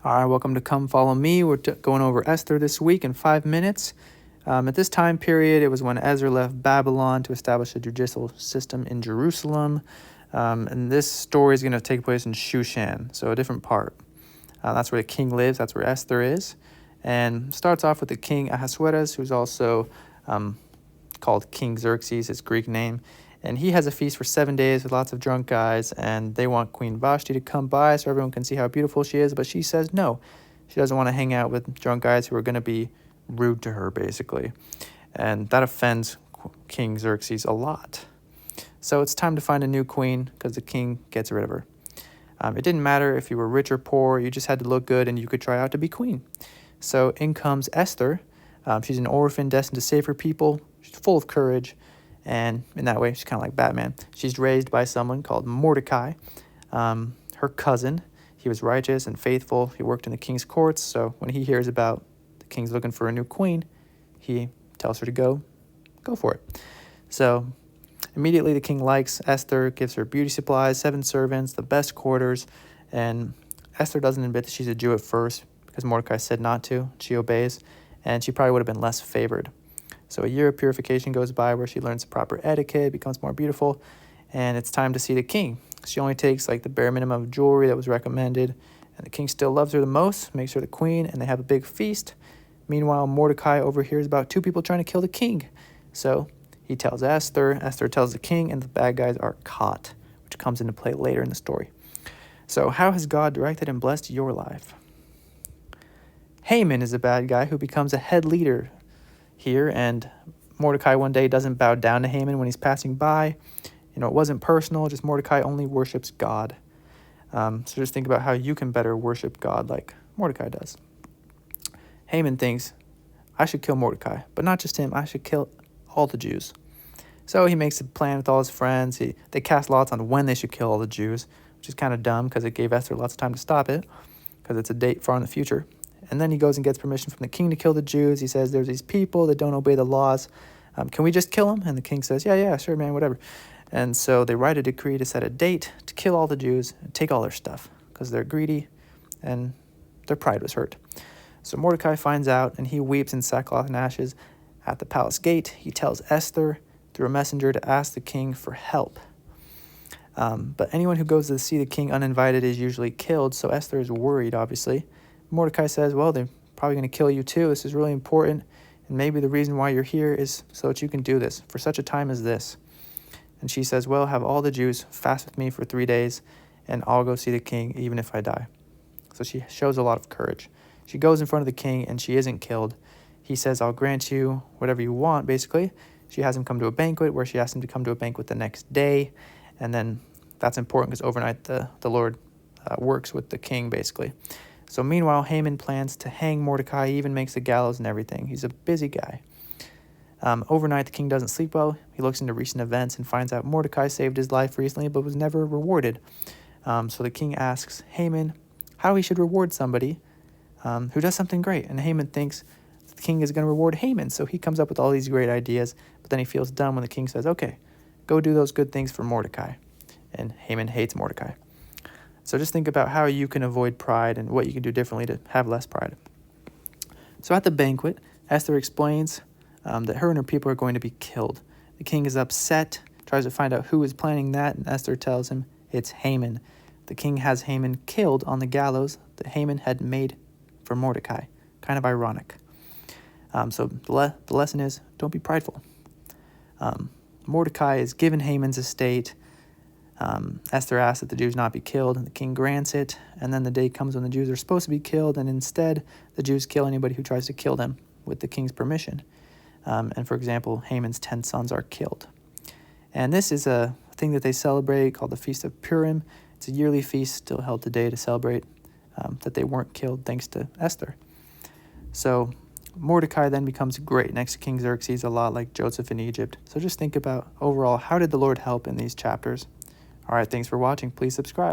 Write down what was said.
All right, welcome to Come Follow Me. We're going over Esther this week in 5 minutes. At this time period, it was when Ezra left Babylon to establish a judicial system in Jerusalem. And this story is going to take place in Shushan, so a different part. That's where the king lives. That's where Esther is. And starts off with the king Ahasuerus, who's also called King Xerxes, his Greek name. And he has a feast for 7 days with lots of drunk guys, and they want Queen Vashti to come by so everyone can see how beautiful she is, but she says no. She doesn't want to hang out with drunk guys who are going to be rude to her, basically. And that offends King Xerxes a lot. So it's time to find a new queen because the king gets rid of her. It didn't matter if you were rich or poor, you just had to look good and you could try out to be queen. So in comes Esther. She's an orphan destined to save her people. She's full of courage. And in that way, she's kind of like Batman. She's raised by someone called Mordecai, her cousin. He was righteous and faithful. He worked in the king's courts. So when he hears about the king's looking for a new queen, he tells her to go for it. So immediately the king likes Esther, gives her beauty supplies, 7 servants, the best quarters. And Esther doesn't admit that she's a Jew at first because Mordecai said not to. She obeys. And she probably would have been less favored. So a year of purification goes by where she learns the proper etiquette, becomes more beautiful, and it's time to see the king. She only takes like the bare minimum of jewelry that was recommended, and the king still loves her the most, makes her the queen, and they have a big feast. Meanwhile, Mordecai overhears about 2 people trying to kill the king. So he tells Esther, Esther tells the king, and the bad guys are caught, which comes into play later in the story. So how has God directed and blessed your life? Haman is a bad guy who becomes a head leader here, and Mordecai one day doesn't bow down to Haman when he's passing by. It wasn't personal, just Mordecai only worships God. So just think about how you can better worship God like Mordecai does. Haman thinks, I should kill Mordecai, but not just him, I should kill all the Jews. So he makes a plan with all his friends. They cast lots on when they should kill all the Jews, which is kind of dumb because it gave Esther lots of time to stop it, because it's a date far in the future. And then he goes and gets permission from the king to kill the Jews. He says, there's these people that don't obey the laws. Can we just kill them? And the king says, yeah, sure, man, whatever. And so they write a decree to set a date to kill all the Jews and take all their stuff because they're greedy and their pride was hurt. So Mordecai finds out, and he weeps in sackcloth and ashes at the palace gate. He tells Esther through a messenger to ask the king for help. But anyone who goes to see the king uninvited is usually killed, so Esther is worried, obviously. Mordecai says, well, they're probably going to kill you too. This is really important. And maybe the reason why you're here is so that you can do this for such a time as this. And she says, well, have all the Jews fast with me for 3 days, and I'll go see the king even if I die. So she shows a lot of courage. She goes in front of the king, and she isn't killed. He says, I'll grant you whatever you want, basically. She has him come to a banquet where she asks him to come to a banquet the next day. And then that's important because overnight the Lord works with the king, basically. So meanwhile, Haman plans to hang Mordecai. He even makes a gallows and everything. He's a busy guy. Overnight, the king doesn't sleep well. He looks into recent events and finds out Mordecai saved his life recently but was never rewarded. So the king asks Haman how he should reward somebody who does something great. And Haman thinks the king is going to reward Haman. So he comes up with all these great ideas, but then he feels dumb when the king says, okay, go do those good things for Mordecai. And Haman hates Mordecai. So just think about how you can avoid pride and what you can do differently to have less pride. So at the banquet, Esther explains that her and her people are going to be killed. The king is upset, tries to find out who is planning that, and Esther tells him it's Haman. The king has Haman killed on the gallows that Haman had made for Mordecai. Kind of ironic. So the lesson is, don't be prideful. Mordecai is given Haman's estate. Esther asks that the Jews not be killed, and the king grants it. And then the day comes when the Jews are supposed to be killed, and instead the Jews kill anybody who tries to kill them with the king's permission. And for example, Haman's 10 sons are killed. And this is a thing that they celebrate called the Feast of Purim. It's a yearly feast still held today to celebrate that they weren't killed thanks to Esther. So Mordecai then becomes great next to King Xerxes, a lot like Joseph in Egypt. So just think about overall, how did the Lord help in these chapters? All right, thanks for watching. Please subscribe.